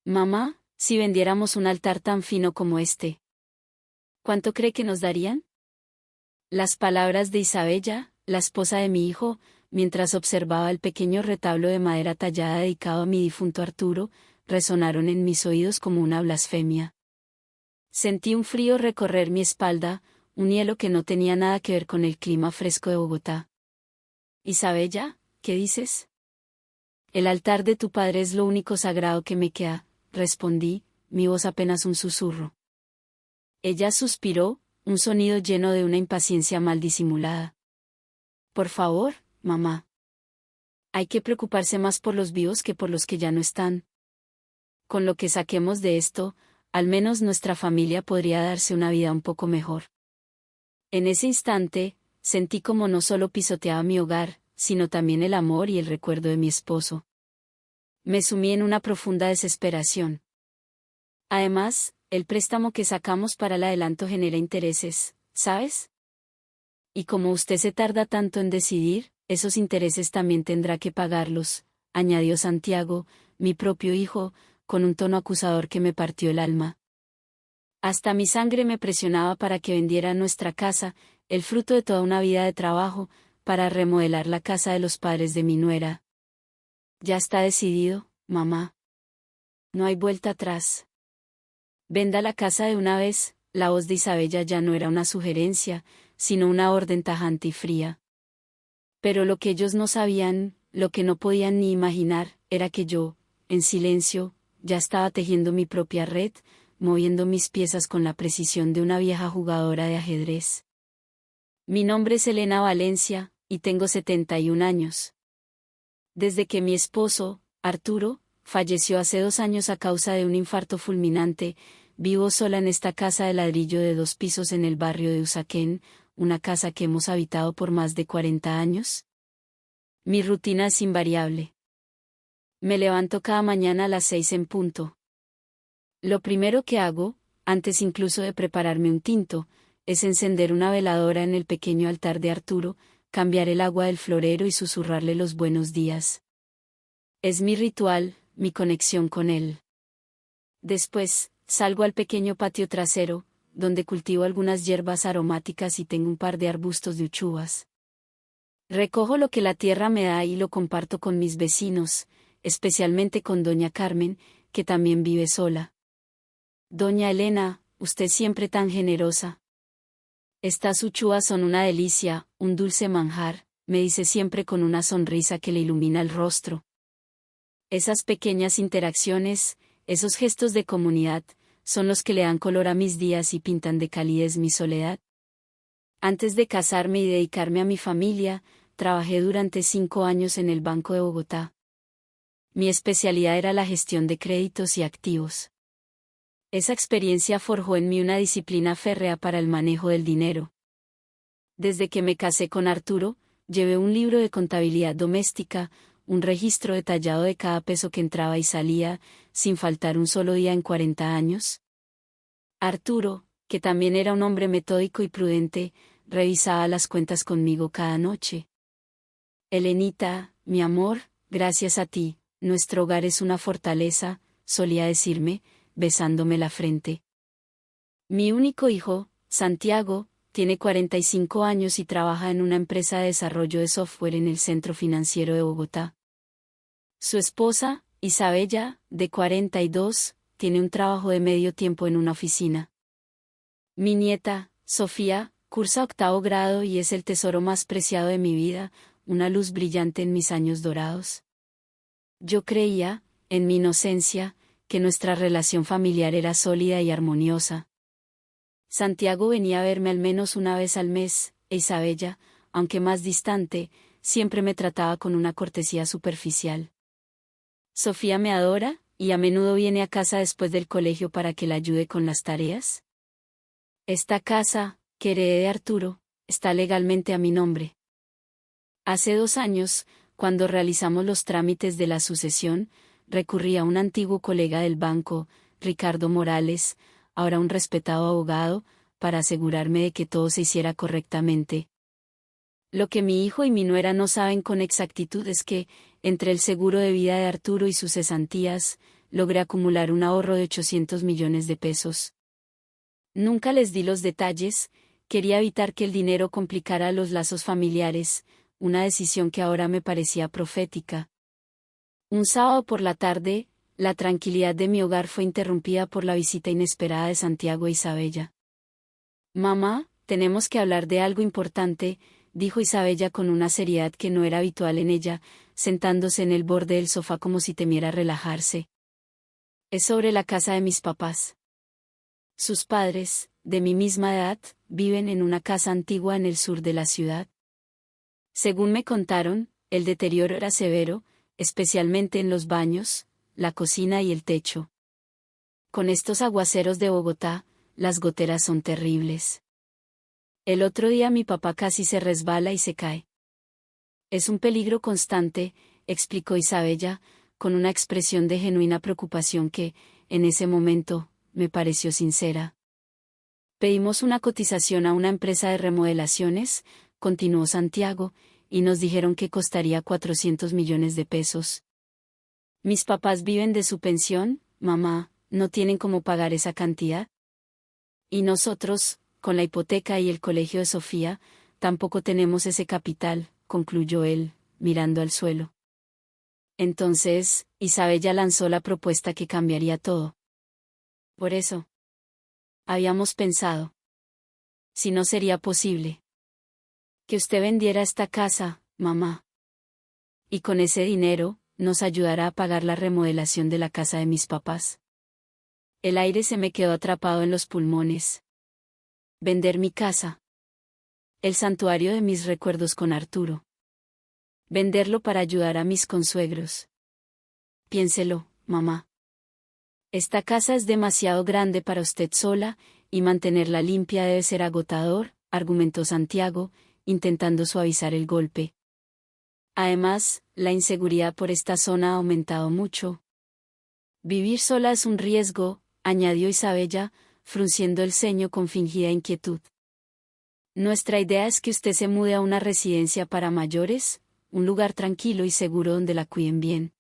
Mamá, si vendiéramos un altar tan fino como este, ¿cuánto cree que nos darían? Las palabras de Isabella, la esposa de mi hijo, mientras observaba el pequeño retablo de madera tallada dedicado a mi difunto Arturo, resonaron en mis oídos como una blasfemia. Sentí un frío recorrer mi espalda, un hielo que no tenía nada que ver con el clima fresco de Bogotá. Isabella, ¿qué dices? El altar de tu padre es lo único sagrado que me queda, respondí, mi voz apenas un susurro. Ella suspiró, un sonido lleno de una impaciencia mal disimulada. Por favor, mamá. Hay que preocuparse más por los vivos que por los que ya no están. Con lo que saquemos de esto, al menos nuestra familia podría darse una vida un poco mejor. En ese instante, sentí como no solo pisoteaba mi hogar, sino también el amor y el recuerdo de mi esposo. Me sumí en una profunda desesperación. Además, el préstamo que sacamos para el adelanto genera intereses, ¿sabes? Y como usted se tarda tanto en decidir, esos intereses también tendrá que pagarlos, añadió Santiago, mi propio hijo, con un tono acusador que me partió el alma. Hasta mi sangre me presionaba para que vendiera nuestra casa, el fruto de toda una vida de trabajo, para remodelar la casa de los padres de mi nuera. Ya está decidido, mamá. No hay vuelta atrás. Venda la casa de una vez. La voz de Isabella ya no era una sugerencia, sino una orden tajante y fría. Pero lo que ellos no sabían, lo que no podían ni imaginar, era que yo, en silencio, ya estaba tejiendo mi propia red, moviendo mis piezas con la precisión de una vieja jugadora de ajedrez. Mi nombre es Elena Valencia, y tengo 71 años. Desde que mi esposo, Arturo, falleció hace 2 años a causa de un infarto fulminante, vivo sola en esta casa de ladrillo de 2 pisos en el barrio de Usaquén, una casa que hemos habitado por más de 40 años. Mi rutina es invariable. Me levanto cada mañana a las 6 en punto. Lo primero que hago, antes incluso de prepararme un tinto, es encender una veladora en el pequeño altar de Arturo, cambiar el agua del florero y susurrarle los buenos días. Es mi ritual, mi conexión con él. Después, salgo al pequeño patio trasero, donde cultivo algunas hierbas aromáticas y tengo un par de arbustos de uchuvas. Recojo lo que la tierra me da y lo comparto con mis vecinos, especialmente con doña Carmen, que también vive sola. Doña Elena, usted siempre tan generosa. Estas uchuvas son una delicia, un dulce manjar, me dice siempre con una sonrisa que le ilumina el rostro. Esas pequeñas interacciones, esos gestos de comunidad, son los que le dan color a mis días y pintan de calidez mi soledad. Antes de casarme y dedicarme a mi familia, trabajé durante 5 años en el Banco de Bogotá. Mi especialidad era la gestión de créditos y activos. Esa experiencia forjó en mí una disciplina férrea para el manejo del dinero. Desde que me casé con Arturo, llevé un libro de contabilidad doméstica, un registro detallado de cada peso que entraba y salía, sin faltar un solo día en 40 años. Arturo, que también era un hombre metódico y prudente, revisaba las cuentas conmigo cada noche. Elenita, mi amor, gracias a ti, nuestro hogar es una fortaleza, solía decirme, besándome la frente. Mi único hijo, Santiago, tiene 45 años y trabaja en una empresa de desarrollo de software en el Centro Financiero de Bogotá. Su esposa, Isabella, de 42, tiene un trabajo de medio tiempo en una oficina. Mi nieta, Sofía, cursa 8º grado y es el tesoro más preciado de mi vida, una luz brillante en mis años dorados. Yo creía, en mi inocencia, que nuestra relación familiar era sólida y armoniosa. Santiago venía a verme al menos una vez al mes, e Isabella, aunque más distante, siempre me trataba con una cortesía superficial. Sofía me adora, y a menudo viene a casa después del colegio para que la ayude con las tareas. Esta casa, que heredé de Arturo, está legalmente a mi nombre. Hace 2 años, cuando realizamos los trámites de la sucesión, recurrí a un antiguo colega del banco, Ricardo Morales, ahora un respetado abogado, para asegurarme de que todo se hiciera correctamente. Lo que mi hijo y mi nuera no saben con exactitud es que, entre el seguro de vida de Arturo y sus cesantías, logré acumular un ahorro de 800 millones de pesos. Nunca les di los detalles, quería evitar que el dinero complicara los lazos familiares, una decisión que ahora me parecía profética. Un sábado por la tarde, la tranquilidad de mi hogar fue interrumpida por la visita inesperada de Santiago e Isabella. Mamá, tenemos que hablar de algo importante, dijo Isabella con una seriedad que no era habitual en ella, sentándose en el borde del sofá como si temiera relajarse. Es sobre la casa de mis papás. Sus padres, de mi misma edad, viven en una casa antigua en el sur de la ciudad. Según me contaron, el deterioro era severo, especialmente en los baños, la cocina y el techo. Con estos aguaceros de Bogotá, las goteras son terribles. El otro día mi papá casi se resbala y se cae. Es un peligro constante, explicó Isabella, con una expresión de genuina preocupación que, en ese momento, me pareció sincera. Pedimos una cotización a una empresa de remodelaciones, continuó Santiago, y nos dijeron que costaría 400 millones de pesos. Mis papás viven de su pensión, mamá, ¿no tienen cómo pagar esa cantidad? Y nosotros, con la hipoteca y el colegio de Sofía, tampoco tenemos ese capital, concluyó él, mirando al suelo. Entonces, Isabella lanzó la propuesta que cambiaría todo. Por eso, habíamos pensado. Si no sería posible. Que usted vendiera esta casa, mamá. Y con ese dinero, nos ayudará a pagar la remodelación de la casa de mis papás. El aire se me quedó atrapado en los pulmones. Vender mi casa. El santuario de mis recuerdos con Arturo. Venderlo para ayudar a mis consuegros. Piénselo, mamá. Esta casa es demasiado grande para usted sola, y mantenerla limpia debe ser agotador, argumentó Santiago, intentando suavizar el golpe. Además, la inseguridad por esta zona ha aumentado mucho. Vivir sola es un riesgo, añadió Isabella, frunciendo el ceño con fingida inquietud. Nuestra idea es que usted se mude a una residencia para mayores, un lugar tranquilo y seguro donde la cuiden bien.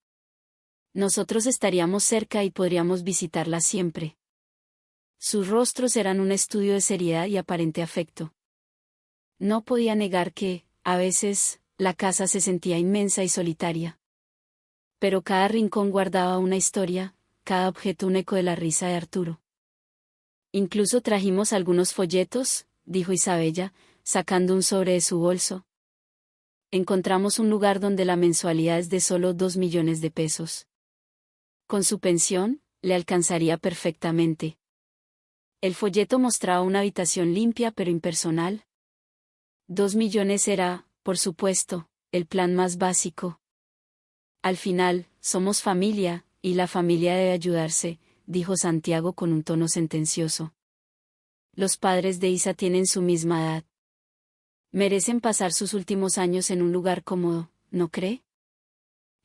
Nosotros estaríamos cerca y podríamos visitarla siempre. Sus rostros eran un estudio de seriedad y aparente afecto. No podía negar que, a veces, la casa se sentía inmensa y solitaria. Pero cada rincón guardaba una historia, cada objeto un eco de la risa de Arturo. Incluso trajimos algunos folletos, dijo Isabella, sacando un sobre de su bolso. Encontramos un lugar donde la mensualidad es de solo 2 millones de pesos. Con su pensión, le alcanzaría perfectamente. El folleto mostraba una habitación limpia pero impersonal. 2 millones era, por supuesto, el plan más básico. Al final, somos familia, y la familia debe ayudarse, dijo Santiago con un tono sentencioso. Los padres de Isa tienen su misma edad. Merecen pasar sus últimos años en un lugar cómodo, ¿no cree?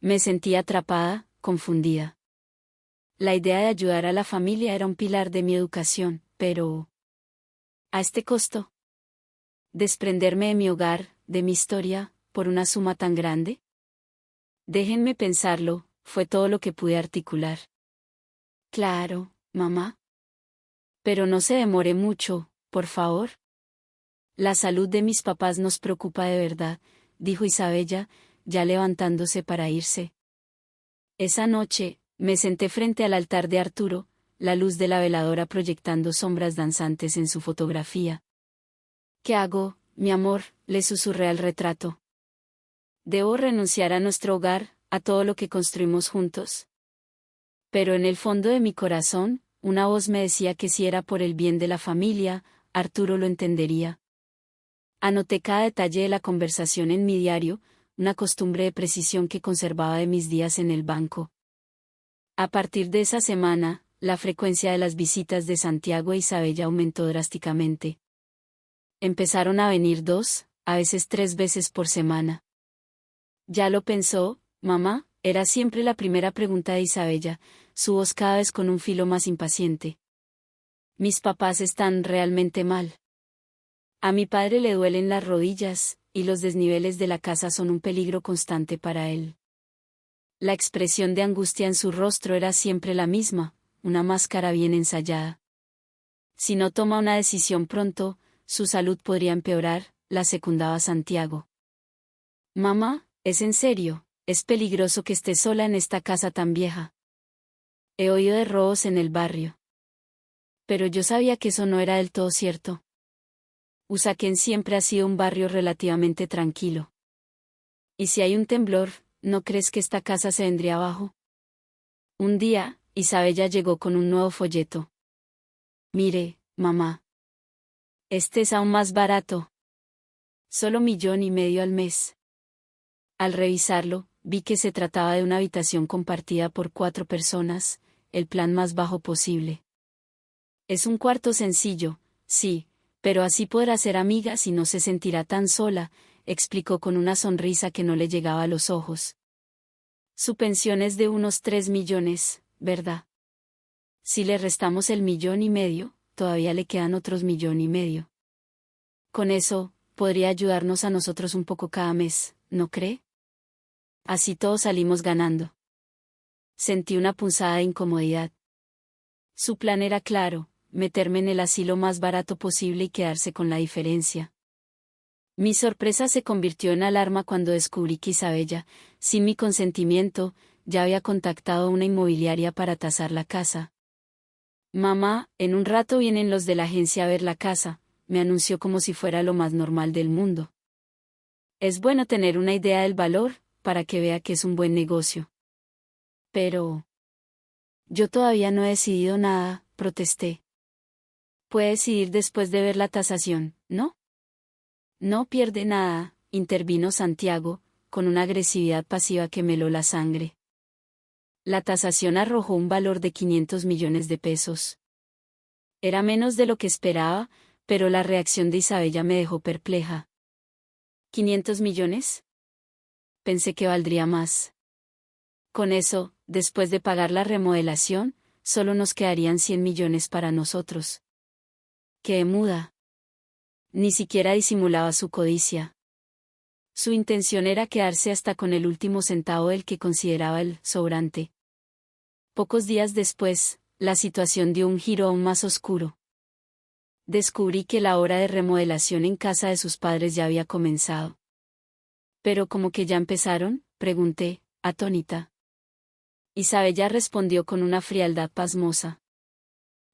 Me sentí atrapada, confundida. La idea de ayudar a la familia era un pilar de mi educación, pero... ¿a este costo? ¿Desprenderme de mi hogar, de mi historia, por una suma tan grande? Déjenme pensarlo, fue todo lo que pude articular. Claro, mamá. Pero no se demore mucho, por favor. La salud de mis papás nos preocupa de verdad, dijo Isabella, ya levantándose para irse. Esa noche, me senté frente al altar de Arturo, la luz de la veladora proyectando sombras danzantes en su fotografía. ¿Qué hago, mi amor?, le susurré al retrato. ¿Debo renunciar a nuestro hogar, a todo lo que construimos juntos? Pero en el fondo de mi corazón, una voz me decía que si era por el bien de la familia, Arturo lo entendería. Anoté cada detalle de la conversación en mi diario, una costumbre de precisión que conservaba de mis días en el banco. A partir de esa semana, la frecuencia de las visitas de Santiago e Isabella aumentó drásticamente. Empezaron a venir 2, a veces 3 veces por semana. ¿Ya lo pensó, mamá?, era siempre la primera pregunta de Isabella, su voz cada vez con un filo más impaciente. Mis papás están realmente mal. A mi padre le duelen las rodillas, y los desniveles de la casa son un peligro constante para él. La expresión de angustia en su rostro era siempre la misma, una máscara bien ensayada. Si no toma una decisión pronto, su salud podría empeorar, la secundaba Santiago. Mamá, ¿es en serio? Es peligroso que esté sola en esta casa tan vieja. He oído de robos en el barrio. Pero yo sabía que eso no era del todo cierto. Usaquén siempre ha sido un barrio relativamente tranquilo. Y si hay un temblor, ¿no crees que esta casa se vendría abajo? Un día, Isabella llegó con un nuevo folleto. Mire, mamá. Este es aún más barato. Solo 1,5 millones al mes. Al revisarlo, vi que se trataba de una habitación compartida por 4 personas, el plan más bajo posible. Es un cuarto sencillo, sí, pero así podrá ser amigas y no se sentirá tan sola, explicó con una sonrisa que no le llegaba a los ojos. Su pensión es de unos 3 millones, ¿verdad? Si le restamos el 1,5 millones, todavía le quedan otros 1,5 millones. Con eso, podría ayudarnos a nosotros un poco cada mes, ¿no cree? Así todos salimos ganando. Sentí una punzada de incomodidad. Su plan era claro, meterme en el asilo más barato posible y quedarse con la diferencia. Mi sorpresa se convirtió en alarma cuando descubrí que Isabella, sin mi consentimiento, ya había contactado a una inmobiliaria para tasar la casa. Mamá, en un rato vienen los de la agencia a ver la casa, me anunció como si fuera lo más normal del mundo. Es bueno tener una idea del valor, para que vea que es un buen negocio. Pero... yo todavía no he decidido nada, protesté. Puede decidir después de ver la tasación, ¿no? No pierde nada, intervino Santiago, con una agresividad pasiva que me heló la sangre. La tasación arrojó un valor de 500 millones de pesos. Era menos de lo que esperaba, pero la reacción de Isabella me dejó perpleja. ¿500 millones? Pensé que valdría más. Con eso, después de pagar la remodelación, solo nos quedarían 100 millones para nosotros. Quedé muda. Ni siquiera disimulaba su codicia. Su intención era quedarse hasta con el último centavo del que consideraba el sobrante. Pocos días después, la situación dio un giro aún más oscuro. Descubrí que la obra de remodelación en casa de sus padres ya había comenzado. ¿Pero cómo que ya empezaron?, pregunté, atónita. Isabella respondió con una frialdad pasmosa.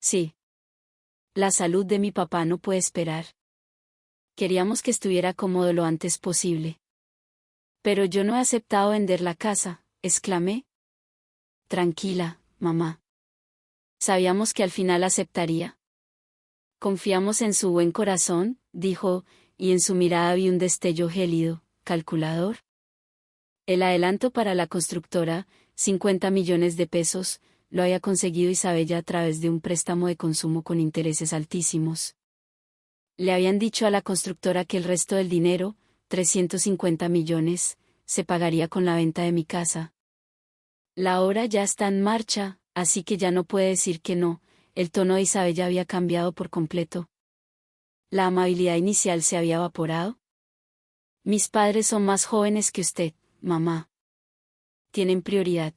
Sí. La salud de mi papá no puede esperar. Queríamos que estuviera cómodo lo antes posible. Pero yo no he aceptado vender la casa, exclamé. Tranquila, mamá. Sabíamos que al final aceptaría. Confiamos en su buen corazón, dijo, y en su mirada vi un destello gélido, calculador. El adelanto para la constructora, 50 millones de pesos, lo había conseguido Isabella a través de un préstamo de consumo con intereses altísimos. Le habían dicho a la constructora que el resto del dinero, 350 millones, se pagaría con la venta de mi casa. La obra ya está en marcha, así que ya no puede decir que no. El tono de Isabella había cambiado por completo. La amabilidad inicial se había evaporado. Mis padres son más jóvenes que usted, mamá. Tienen prioridad.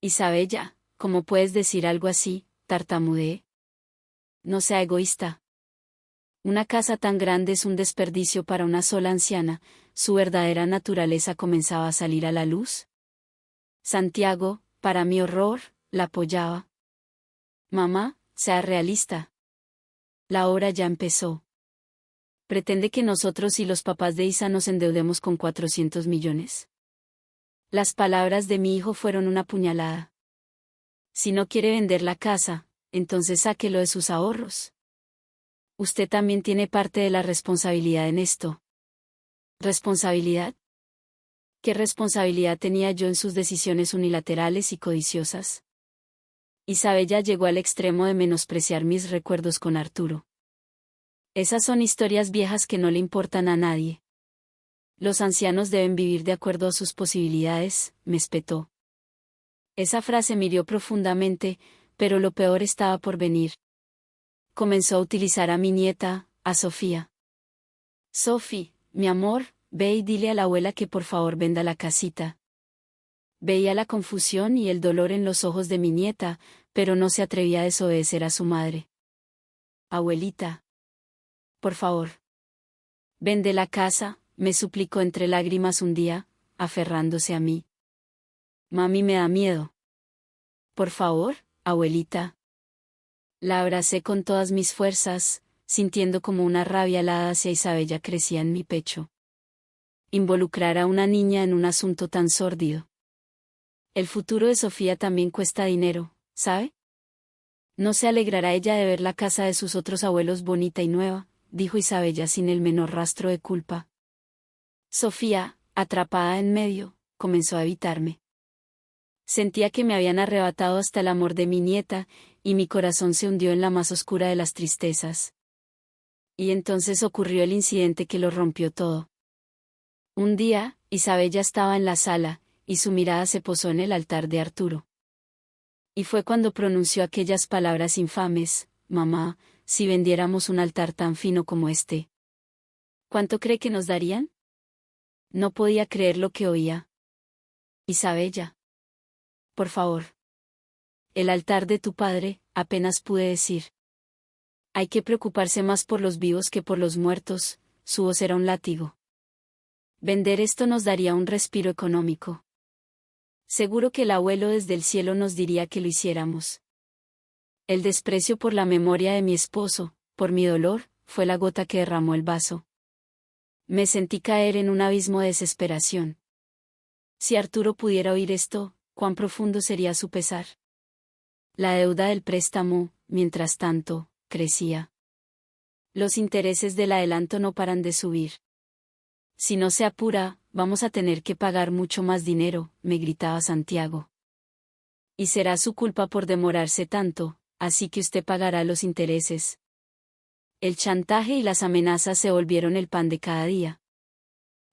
Isabella, ¿cómo puedes decir algo así?, tartamudeé. No sea egoísta. Una casa tan grande es un desperdicio para una sola anciana, su verdadera naturaleza comenzaba a salir a la luz. Santiago, para mi horror, la apoyaba. Mamá, sea realista. La obra ya empezó. ¿Pretende que nosotros y los papás de Isa nos endeudemos con 400 millones? Las palabras de mi hijo fueron una puñalada. Si no quiere vender la casa, entonces sáquelo de sus ahorros. Usted también tiene parte de la responsabilidad en esto. ¿Responsabilidad? ¿Qué responsabilidad tenía yo en sus decisiones unilaterales y codiciosas? Isabella llegó al extremo de menospreciar mis recuerdos con Arturo. Esas son historias viejas que no le importan a nadie. Los ancianos deben vivir de acuerdo a sus posibilidades, me espetó. Esa frase me hirió profundamente, pero lo peor estaba por venir. Comenzó a utilizar a mi nieta, a Sofía. Sophie, mi amor, ve y dile a la abuela que por favor venda la casita. Veía la confusión y el dolor en los ojos de mi nieta, pero no se atrevía a desobedecer a su madre. Abuelita. Por favor. Vende la casa, me suplicó entre lágrimas un día, aferrándose a mí. Mami, me da miedo. Por favor, abuelita. La abracé con todas mis fuerzas, sintiendo como una rabia helada hacia Isabella crecía en mi pecho. Involucrar a una niña en un asunto tan sórdido. El futuro de Sofía también cuesta dinero, ¿sabe? No se alegrará ella de ver la casa de sus otros abuelos bonita y nueva, dijo Isabella sin el menor rastro de culpa. Sofía, atrapada en medio, comenzó a evitarme. Sentía que me habían arrebatado hasta el amor de mi nieta, y mi corazón se hundió en la más oscura de las tristezas. Y entonces ocurrió el incidente que lo rompió todo. Un día, Isabella estaba en la sala, y su mirada se posó en el altar de Arturo. Y fue cuando pronunció aquellas palabras infames: mamá, si vendiéramos un altar tan fino como este, ¿cuánto cree que nos darían? No podía creer lo que oía. Isabella. Por favor. El altar de tu padre, apenas pude decir. Hay que preocuparse más por los vivos que por los muertos, su voz era un látigo. Vender esto nos daría un respiro económico. Seguro que el abuelo desde el cielo nos diría que lo hiciéramos. El desprecio por la memoria de mi esposo, por mi dolor, fue la gota que derramó el vaso. Me sentí caer en un abismo de desesperación. Si Arturo pudiera oír esto, cuán profundo sería su pesar. La deuda del préstamo, mientras tanto, crecía. Los intereses del adelanto no paran de subir. Si no se apura, vamos a tener que pagar mucho más dinero, me gritaba Santiago. Y será su culpa por demorarse tanto, así que usted pagará los intereses. El chantaje y las amenazas se volvieron el pan de cada día.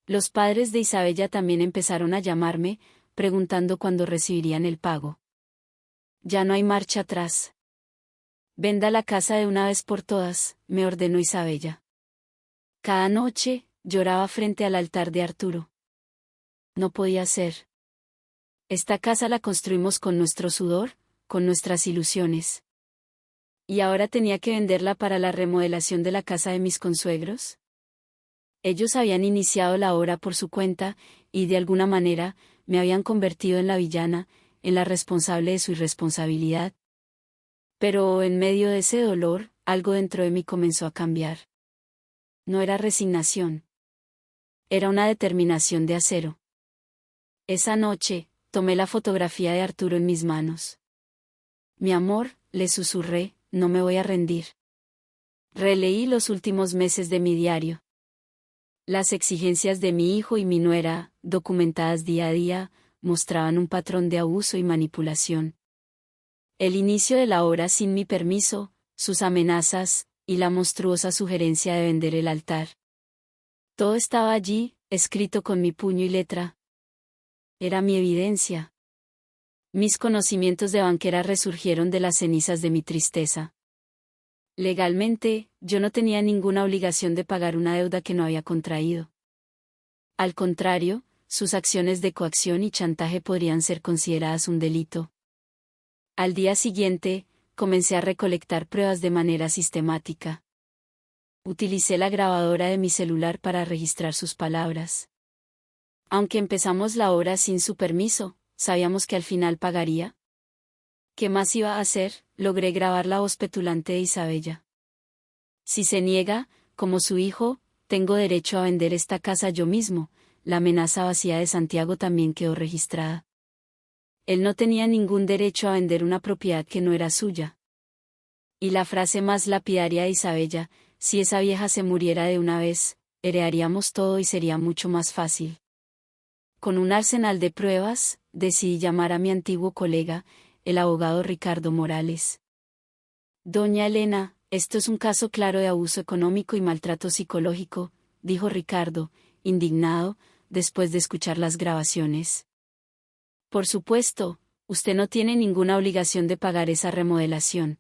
Los padres de Isabella también empezaron a llamarme, preguntando cuándo recibirían el pago. Ya no hay marcha atrás. Venda la casa de una vez por todas, me ordenó Isabella. Cada noche, lloraba frente al altar de Arturo. No podía ser. Esta casa la construimos con nuestro sudor, con nuestras ilusiones. ¿Y ahora tenía que venderla para la remodelación de la casa de mis consuegros? Ellos habían iniciado la obra por su cuenta, y de alguna manera, me habían convertido en la villana, en la responsable de su irresponsabilidad. Pero en medio de ese dolor, algo dentro de mí comenzó a cambiar. No era resignación. Era una determinación de acero. Esa noche, tomé la fotografía de Arturo en mis manos. Mi amor, le susurré, no me voy a rendir. Releí los últimos meses de mi diario. Las exigencias de mi hijo y mi nuera, documentadas día a día, mostraban un patrón de abuso y manipulación. El inicio de la obra sin mi permiso, sus amenazas, y la monstruosa sugerencia de vender el altar. Todo estaba allí, escrito con mi puño y letra. Era mi evidencia. Mis conocimientos de banquera resurgieron de las cenizas de mi tristeza. Legalmente, yo no tenía ninguna obligación de pagar una deuda que no había contraído. Al contrario, sus acciones de coacción y chantaje podrían ser consideradas un delito. Al día siguiente, comencé a recolectar pruebas de manera sistemática. Utilicé la grabadora de mi celular para registrar sus palabras. Aunque empezamos la obra sin su permiso, ¿sabíamos que al final pagaría? ¿Qué más iba a hacer? Logré grabar la voz petulante de Isabella. Si se niega, como su hijo, tengo derecho a vender esta casa yo mismo. La amenaza vacía de Santiago también quedó registrada. Él no tenía ningún derecho a vender una propiedad que no era suya. Y la frase más lapidaria de Isabella: si esa vieja se muriera de una vez, heredaríamos todo y sería mucho más fácil. Con un arsenal de pruebas, decidí llamar a mi antiguo colega, el abogado Ricardo Morales. Doña Elena, esto es un caso claro de abuso económico y maltrato psicológico, dijo Ricardo, indignado, después de escuchar las grabaciones. Por supuesto, usted no tiene ninguna obligación de pagar esa remodelación.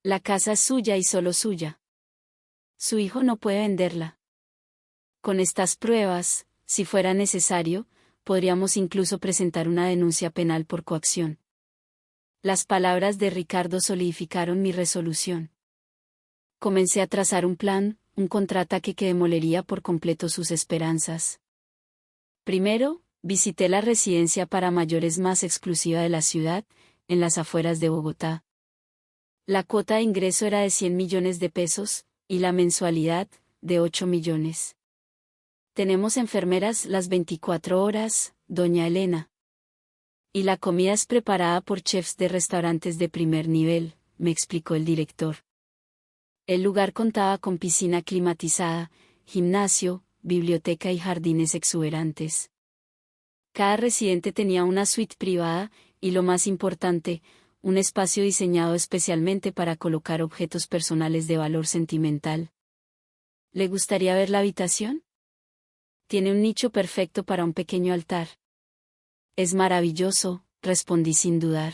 La casa es suya y solo suya. Su hijo no puede venderla. Con estas pruebas, si fuera necesario, podríamos incluso presentar una denuncia penal por coacción. Las palabras de Ricardo solidificaron mi resolución. Comencé a trazar un plan, un contraataque que demolería por completo sus esperanzas. Primero, visité la residencia para mayores más exclusiva de la ciudad, en las afueras de Bogotá. La cuota de ingreso era de 100 millones de pesos, y la mensualidad, de 8 millones. Tenemos enfermeras las 24 horas, doña Elena. Y la comida es preparada por chefs de restaurantes de primer nivel, me explicó el director. El lugar contaba con piscina climatizada, gimnasio, biblioteca y jardines exuberantes. Cada residente tenía una suite privada, y lo más importante, un espacio diseñado especialmente para colocar objetos personales de valor sentimental. ¿Le gustaría ver la habitación? Tiene un nicho perfecto para un pequeño altar. Es maravilloso, respondí sin dudar.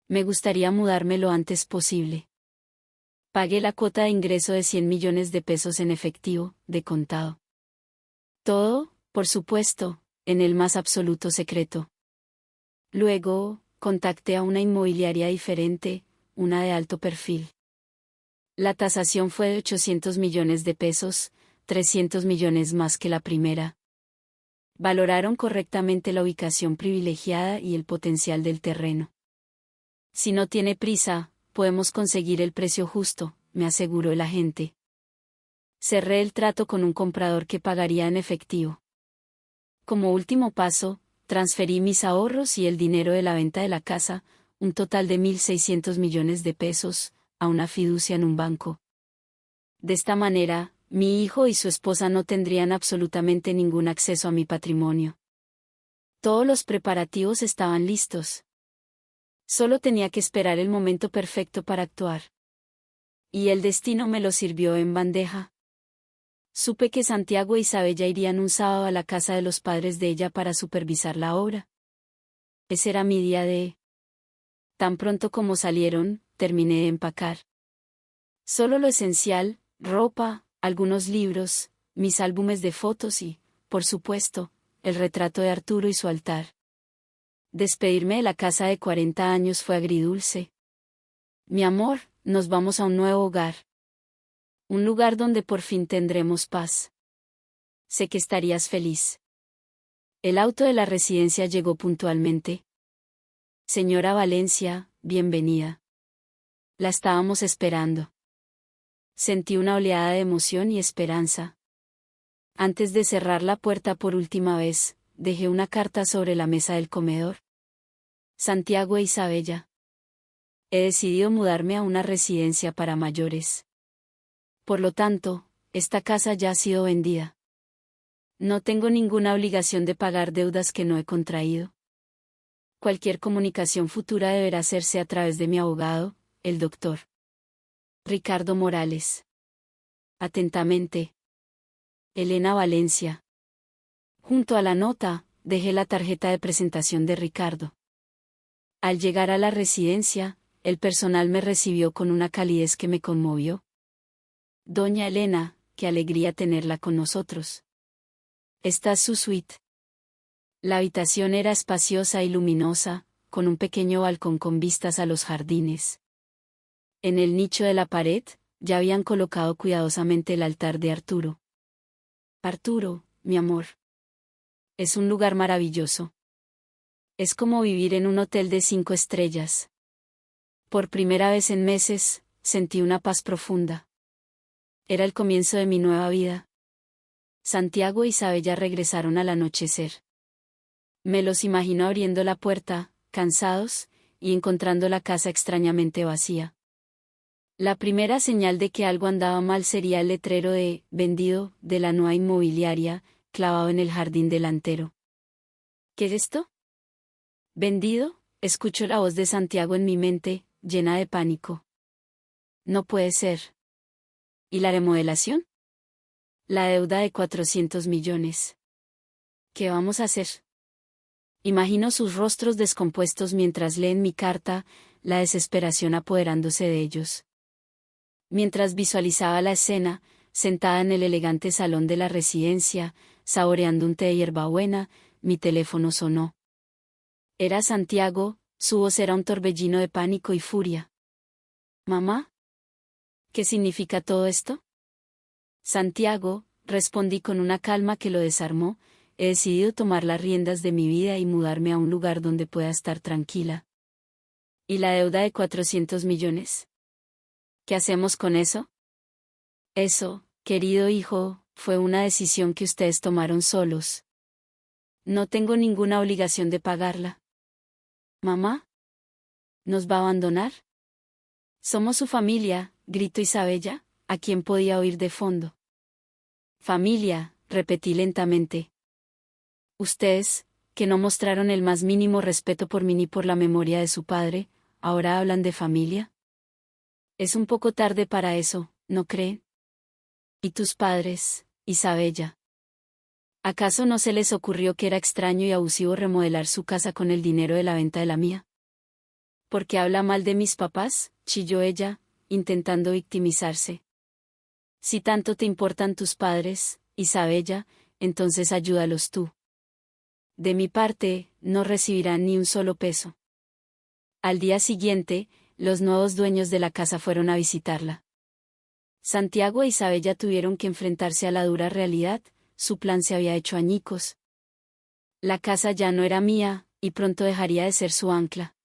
Me gustaría mudarme lo antes posible. Pagué la cuota de ingreso de 100 millones de pesos en efectivo, de contado. Todo, por supuesto, en el más absoluto secreto. Luego, contacté a una inmobiliaria diferente, una de alto perfil. La tasación fue de 800 millones de pesos, 300 millones más que la primera. Valoraron correctamente la ubicación privilegiada y el potencial del terreno. Si no tiene prisa, podemos conseguir el precio justo, me aseguró el agente. Cerré el trato con un comprador que pagaría en efectivo. Como último paso, transferí mis ahorros y el dinero de la venta de la casa, un total de 1.600 millones de pesos, a una fiducia en un banco. De esta manera, mi hijo y su esposa no tendrían absolutamente ningún acceso a mi patrimonio. Todos los preparativos estaban listos. Solo tenía que esperar el momento perfecto para actuar. Y el destino me lo sirvió en bandeja. Supe que Santiago e Isabella irían un sábado a la casa de los padres de ella para supervisar la obra. Ese era mi día de... Tan pronto como salieron, terminé de empacar. Solo lo esencial, ropa, algunos libros, mis álbumes de fotos y, por supuesto, el retrato de Arturo y su altar. Despedirme de la casa de 40 años fue agridulce. Mi amor, nos vamos a un nuevo hogar. Un lugar donde por fin tendremos paz. Sé que estarías feliz. El auto de la residencia llegó puntualmente. Señora Valencia, bienvenida. La estábamos esperando. Sentí una oleada de emoción y esperanza. Antes de cerrar la puerta por última vez, dejé una carta sobre la mesa del comedor. Santiago e Isabella. He decidido mudarme a una residencia para mayores. Por lo tanto, esta casa ya ha sido vendida. No tengo ninguna obligación de pagar deudas que no he contraído. Cualquier comunicación futura deberá hacerse a través de mi abogado, el doctor Ricardo Morales. Atentamente. Elena Valencia. Junto a la nota, dejé la tarjeta de presentación de Ricardo. Al llegar a la residencia, el personal me recibió con una calidez que me conmovió. Doña Elena, qué alegría tenerla con nosotros. Esta es su suite. La habitación era espaciosa y luminosa, con un pequeño balcón con vistas a los jardines. En el nicho de la pared, ya habían colocado cuidadosamente el altar de Arturo. Arturo, mi amor. Es un lugar maravilloso. Es como vivir en un hotel de 5 estrellas. Por primera vez en meses, sentí una paz profunda. Era el comienzo de mi nueva vida. Santiago e Isabella regresaron al anochecer. Me los imagino abriendo la puerta, cansados, y encontrando la casa extrañamente vacía. La primera señal de que algo andaba mal sería el letrero de «vendido» de la nueva inmobiliaria, clavado en el jardín delantero. ¿Qué es esto? ¿Vendido? Escucho la voz de Santiago en mi mente, llena de pánico. No puede ser. ¿Y la remodelación? La deuda de 400 millones. ¿Qué vamos a hacer? Imagino sus rostros descompuestos mientras leen mi carta, la desesperación apoderándose de ellos. Mientras visualizaba la escena, sentada en el elegante salón de la residencia, saboreando un té de hierbabuena, mi teléfono sonó. Era Santiago, su voz era un torbellino de pánico y furia. ¿Mamá? ¿Qué significa todo esto? Santiago, respondí con una calma que lo desarmó, he decidido tomar las riendas de mi vida y mudarme a un lugar donde pueda estar tranquila. ¿Y la deuda de 400 millones? ¿Qué hacemos con eso? Eso, querido hijo, fue una decisión que ustedes tomaron solos. No tengo ninguna obligación de pagarla. ¿Mamá? ¿Nos va a abandonar? Somos su familia, gritó Isabella, a quien podía oír de fondo. Familia, repetí lentamente. Ustedes, que no mostraron el más mínimo respeto por mí ni por la memoria de su padre, ¿ahora hablan de familia? Es un poco tarde para eso, ¿no creen? ¿Y tus padres, Isabella? ¿Acaso no se les ocurrió que era extraño y abusivo remodelar su casa con el dinero de la venta de la mía? ¿Por qué habla mal de mis papás?, chilló ella, intentando victimizarse. Si tanto te importan tus padres, Isabella, entonces ayúdalos tú. De mi parte, no recibirán ni un solo peso. Al día siguiente, los nuevos dueños de la casa fueron a visitarla. Santiago e Isabella tuvieron que enfrentarse a la dura realidad, su plan se había hecho añicos. La casa ya no era mía, y pronto dejaría de ser su ancla.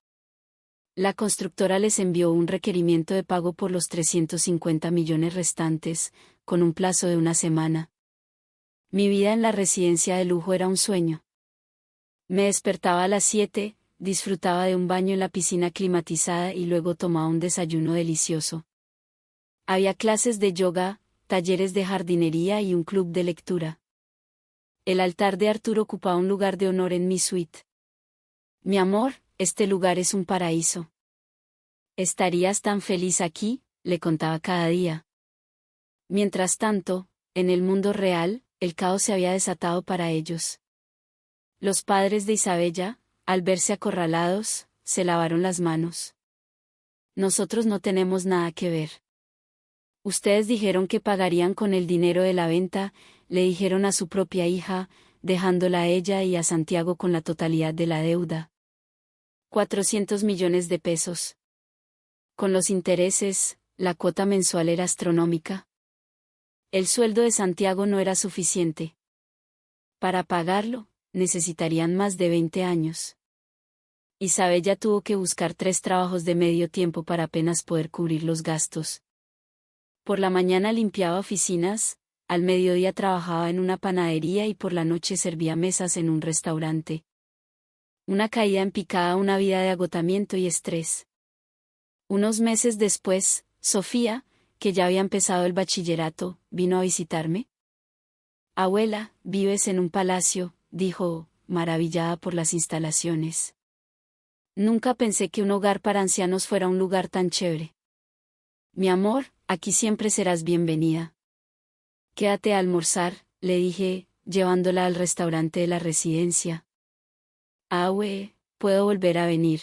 La constructora les envió un requerimiento de pago por los 350 millones restantes, con un plazo de una semana. Mi vida en la residencia de lujo era un sueño. Me despertaba a las 7, disfrutaba de un baño en la piscina climatizada y luego tomaba un desayuno delicioso. Había clases de yoga, talleres de jardinería y un club de lectura. El altar de Arturo ocupaba un lugar de honor en mi suite. Mi amor, este lugar es un paraíso. Estarías tan feliz aquí, le contaba cada día. Mientras tanto, en el mundo real, el caos se había desatado para ellos. Los padres de Isabella, al verse acorralados, se lavaron las manos. Nosotros no tenemos nada que ver. Ustedes dijeron que pagarían con el dinero de la venta, le dijeron a su propia hija, dejándola a ella y a Santiago con la totalidad de la deuda. 400 millones de pesos. Con los intereses, la cuota mensual era astronómica. El sueldo de Santiago no era suficiente. Para pagarlo, necesitarían más de 20 años. Isabella tuvo que buscar 3 trabajos de medio tiempo para apenas poder cubrir los gastos. Por la mañana limpiaba oficinas, al mediodía trabajaba en una panadería y por la noche servía mesas en un restaurante. Una caída en picada, una vida de agotamiento y estrés. Unos meses después, Sofía, que ya había empezado el bachillerato, vino a visitarme. Abuela, vives en un palacio, dijo, maravillada por las instalaciones. Nunca pensé que un hogar para ancianos fuera un lugar tan chévere. Mi amor, aquí siempre serás bienvenida. Quédate a almorzar, le dije, llevándola al restaurante de la residencia. ¿Puedo volver a venir?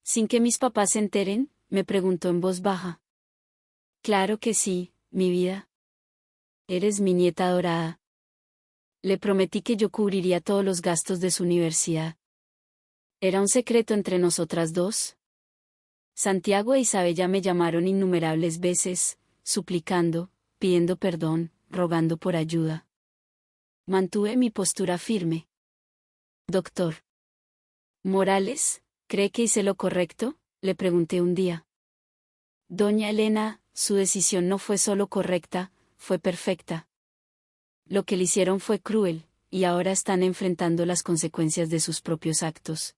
¿Sin que mis papás se enteren?, me preguntó en voz baja. Claro que sí, mi vida. Eres mi nieta adorada. Le prometí que yo cubriría todos los gastos de su universidad. ¿Era un secreto entre nosotras dos? Santiago e Isabella me llamaron innumerables veces, suplicando, pidiendo perdón, rogando por ayuda. Mantuve mi postura firme. Doctor Morales, ¿cree que hice lo correcto?, le pregunté un día. Doña Elena, su decisión no fue solo correcta, fue perfecta. Lo que le hicieron fue cruel, y ahora están enfrentando las consecuencias de sus propios actos.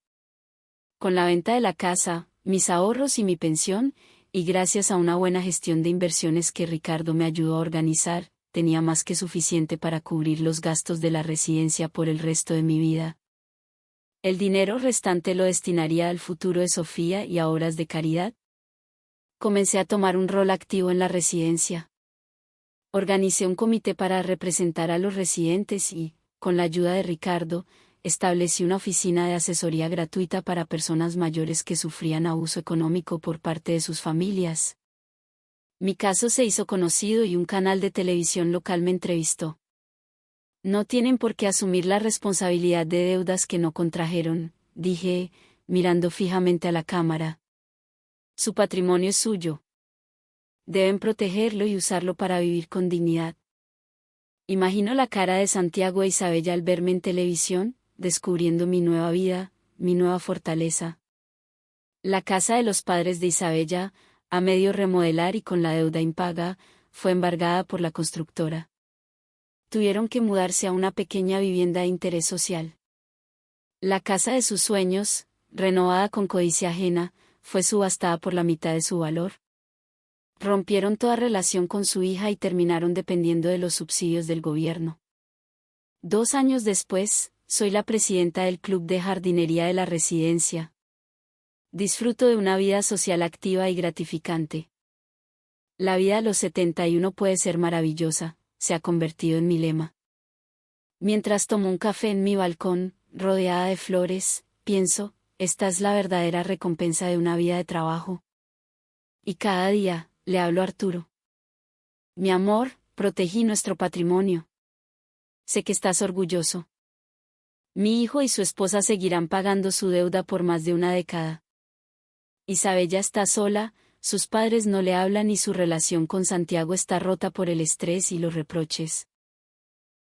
Con la venta de la casa, mis ahorros y mi pensión, y gracias a una buena gestión de inversiones que Ricardo me ayudó a organizar, tenía más que suficiente para cubrir los gastos de la residencia por el resto de mi vida. El dinero restante lo destinaría al futuro de Sofía y a obras de caridad. Comencé a tomar un rol activo en la residencia. Organicé un comité para representar a los residentes y, con la ayuda de Ricardo, establecí una oficina de asesoría gratuita para personas mayores que sufrían abuso económico por parte de sus familias. Mi caso se hizo conocido y un canal de televisión local me entrevistó. No tienen por qué asumir la responsabilidad de deudas que no contrajeron, dije, mirando fijamente a la cámara. Su patrimonio es suyo. Deben protegerlo y usarlo para vivir con dignidad. Imagino la cara de Santiago e Isabella al verme en televisión, descubriendo mi nueva vida, mi nueva fortaleza. La casa de los padres de Isabella, a medio remodelar y con la deuda impaga, fue embargada por la constructora. Tuvieron que mudarse a una pequeña vivienda de interés social. La casa de sus sueños, renovada con codicia ajena, fue subastada por la mitad de su valor. Rompieron toda relación con su hija y terminaron dependiendo de los subsidios del gobierno. 2 años después, soy la presidenta del club de jardinería de la residencia. Disfruto de una vida social activa y gratificante. La vida a los 71 puede ser maravillosa, se ha convertido en mi lema. Mientras tomo un café en mi balcón, rodeada de flores, pienso, esta es la verdadera recompensa de una vida de trabajo. Y cada día, le hablo a Arturo. Mi amor, protegí nuestro patrimonio. Sé que estás orgulloso. Mi hijo y su esposa seguirán pagando su deuda por más de una década. Isabella está sola, sus padres no le hablan y su relación con Santiago está rota por el estrés y los reproches.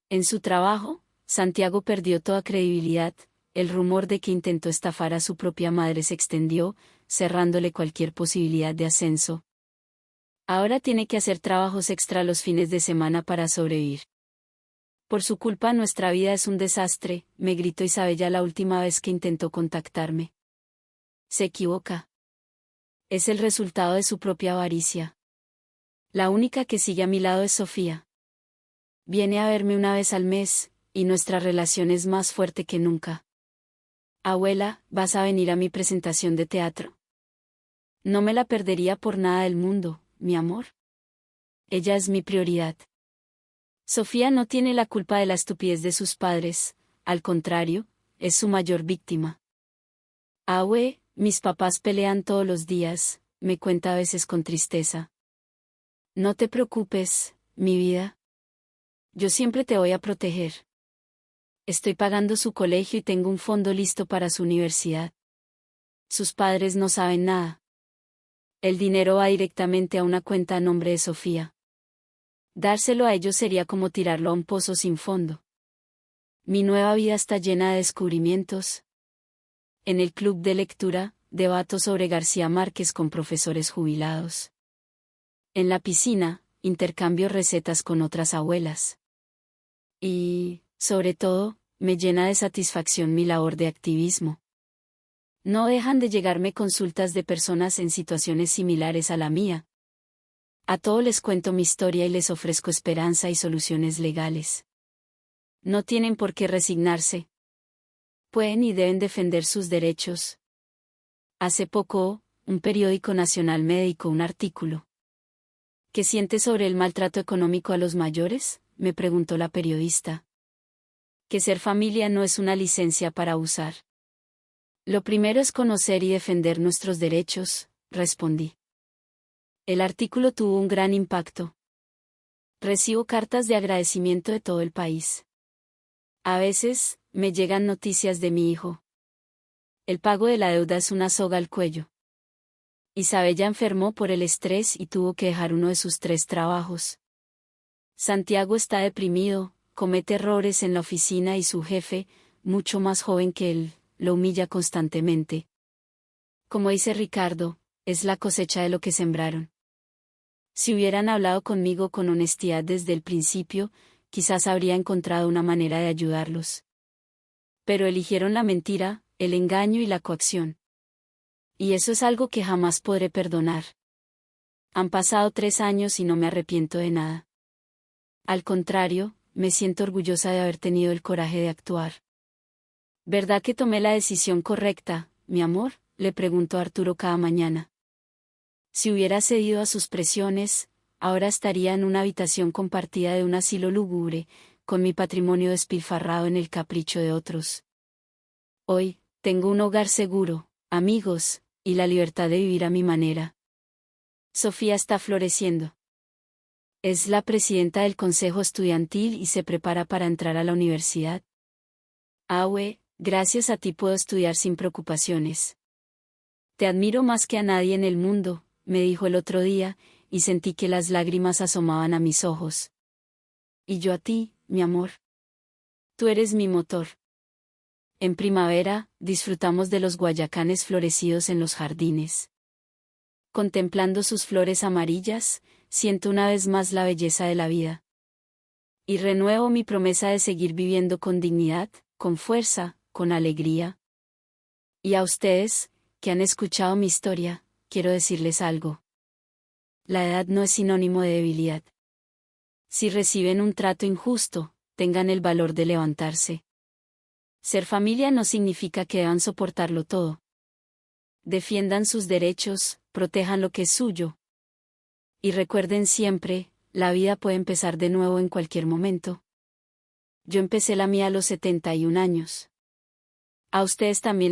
En su trabajo, Santiago perdió toda credibilidad, el rumor de que intentó estafar a su propia madre se extendió, cerrándole cualquier posibilidad de ascenso. Ahora tiene que hacer trabajos extra los fines de semana para sobrevivir. Por su culpa nuestra vida es un desastre, me gritó Isabella la última vez que intentó contactarme. Se equivoca. Es el resultado de su propia avaricia. La única que sigue a mi lado es Sofía. Viene a verme una vez al mes, y nuestra relación es más fuerte que nunca. Abuela, ¿vas a venir a mi presentación de teatro? No me la perdería por nada del mundo, mi amor. Ella es mi prioridad. Sofía no tiene la culpa de la estupidez de sus padres, al contrario, es su mayor víctima. Abue, mis papás pelean todos los días, me cuenta a veces con tristeza. No te preocupes, mi vida. Yo siempre te voy a proteger. Estoy pagando su colegio y tengo un fondo listo para su universidad. Sus padres no saben nada. El dinero va directamente a una cuenta a nombre de Sofía. Dárselo a ellos sería como tirarlo a un pozo sin fondo. Mi nueva vida está llena de descubrimientos. En el club de lectura, debato sobre García Márquez con profesores jubilados. En la piscina, intercambio recetas con otras abuelas. Y, sobre todo, me llena de satisfacción mi labor de activismo. No dejan de llegarme consultas de personas en situaciones similares a la mía. A todos les cuento mi historia y les ofrezco esperanza y soluciones legales. No tienen por qué resignarse. Pueden y deben defender sus derechos. Hace poco, un periódico nacional me dedicó un artículo. ¿Qué sientes sobre el maltrato económico a los mayores?, me preguntó la periodista. Que ser familia no es una licencia para abusar. Lo primero es conocer y defender nuestros derechos, respondí. El artículo tuvo un gran impacto. Recibo cartas de agradecimiento de todo el país. A veces, me llegan noticias de mi hijo. El pago de la deuda es una soga al cuello. Isabella enfermó por el estrés y tuvo que dejar uno de sus 3 trabajos. Santiago está deprimido, comete errores en la oficina y su jefe, mucho más joven que él, lo humilla constantemente. Como dice Ricardo, es la cosecha de lo que sembraron. Si hubieran hablado conmigo con honestidad desde el principio, quizás habría encontrado una manera de ayudarlos. Pero eligieron la mentira, el engaño y la coacción. Y eso es algo que jamás podré perdonar. Han pasado 3 años y no me arrepiento de nada. Al contrario, me siento orgullosa de haber tenido el coraje de actuar. ¿Verdad que tomé la decisión correcta, mi amor?, le preguntó Arturo cada mañana. Si hubiera cedido a sus presiones, ahora estaría en una habitación compartida de un asilo lúgubre, con mi patrimonio despilfarrado en el capricho de otros. Hoy, tengo un hogar seguro, amigos, y la libertad de vivir a mi manera. Sofía está floreciendo. Es la presidenta del consejo estudiantil y se prepara para entrar a la universidad. Awe, gracias a ti puedo estudiar sin preocupaciones. Te admiro más que a nadie en el mundo, me dijo el otro día, y sentí que las lágrimas asomaban a mis ojos. Y yo a ti, mi amor. Tú eres mi motor. En primavera, disfrutamos de los guayacanes florecidos en los jardines. Contemplando sus flores amarillas, siento una vez más la belleza de la vida. Y renuevo mi promesa de seguir viviendo con dignidad, con fuerza, con alegría. Y a ustedes, que han escuchado mi historia, quiero decirles algo. La edad no es sinónimo de debilidad. Si reciben un trato injusto, tengan el valor de levantarse. Ser familia no significa que deban soportarlo todo. Defiendan sus derechos, protejan lo que es suyo. Y recuerden siempre, la vida puede empezar de nuevo en cualquier momento. Yo empecé la mía a los 71 años. A ustedes también.